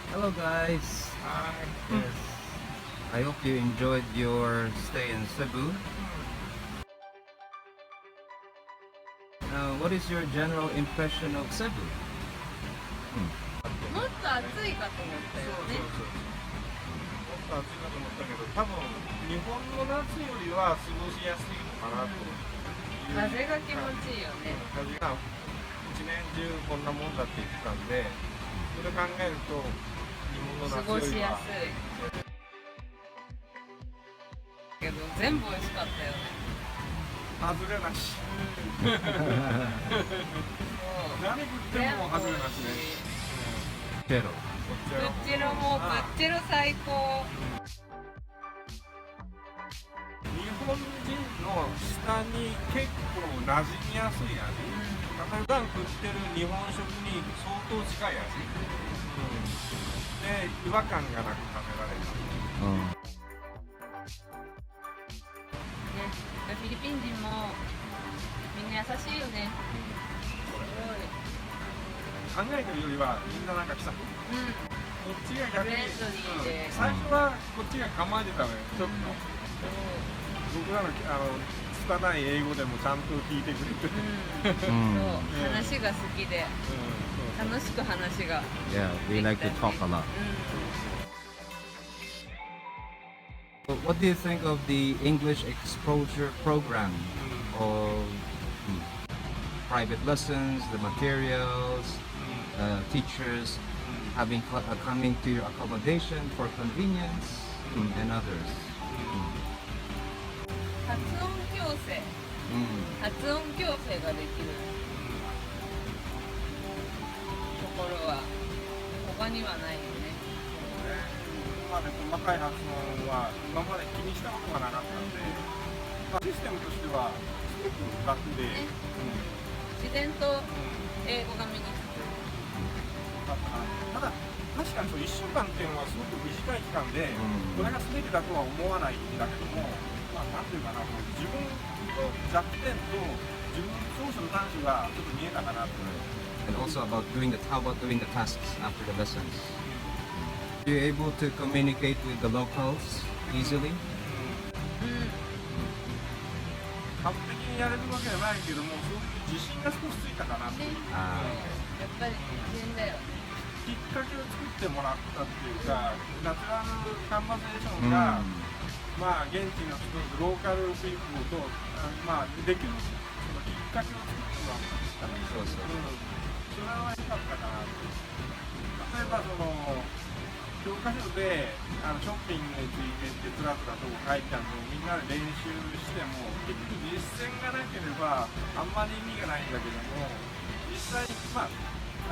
Hello guys. Hi. Yes. I hope you enjoyed your stay in Cebu. Now, what is your general impression of Cebu? もっと暑いかと思ったよね。もっと暑いかと思ったけど、多分日本の夏よりは過ごしやすいのかなという。風が気持ちいいよね。風が一年中こんなもんだって言ってたんで、それ考えると日本の過ごし夏よりはやすい。けど全部美味しかったよね。外れなし。そう。何食っても外れなしね。ケロ。こっちはぶっちろもぶっちろ最高。日本人の舌に結構馴染みやすい味。普段食ってる日本食に相当近い味。で、違和感がなく食べられる。ね、フィリピン人もみんな優しいよね。考えてるよりはみんななんか来た。こすごい。っちが逆に、フレンドリーで最初はこっちが構えてたのよ。ちょっと僕らの拙い英語でもちゃんと聞いてくれて。そう話が好きでそう楽しく話が Yeah, we like to talk a lot. What do you think of the English exposure program of private lessons, the materials, teachers coming to your accommodation for convenience and others? 発音矯正発音矯正ができるところは他にはないよね。ここまで細かい発音は今まで気にしたことがなかったんで、システムとしてはすごく楽で、自然と英語が身につく。だったな。ただ確かにそう1週間っていうのはすごく短い期間で、これが全てだとは思わないんだけども、なんていうかな、自分の弱点と自分の長所の短所がちょっと見えたかなと。And also about how about doing the tasks after the lessons? Are you able to communicate with the locals easily? 完璧にやれるわけじゃないけども、そういう自信が少しついたかなっていう。あやっぱり自然だよ。きっかけを作ってもらったっていうか、ナチュラルカンバセーションが、現地の人とローカルピープルと、できるそのきっかけを作ってもらったんですよ。それは良かったかなと。例えば教科書でショッピングについてってつらつらと書いてあるのをみんなで練習しても結局実践がなければあんまり意味がないんだけども、実際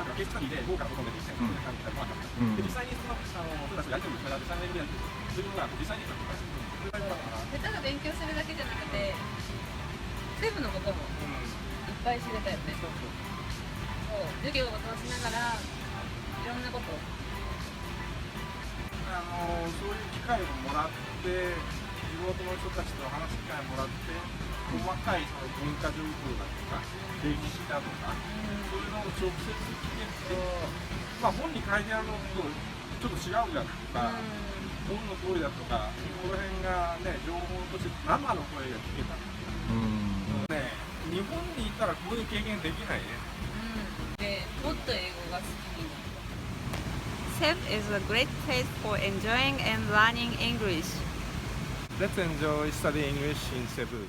なんかケーススタディで豪華なことで実践するって感じだとで実際にその人たちがやり取りをしたら実際にやり取りするのが実際にそれが大事だから下手な勉強するだけじゃなくてセブのこともいっぱい知れたよね。そう授業を通しながらいろんなことそういう機会をもらって地元の人たちと話す機会をもらって細かいその文化情報だとか歴史だとか、そういうのを直接聞けて、本に書いてあるのとちょっと違うじゃんとか、本の通りだとかこの辺がね情報として生の声が聞けた日本にいたらこういう経験できないね。でもっと英語が好きになった。Cebu is a great place for enjoying and learning English. Let's enjoy studying English in Cebu.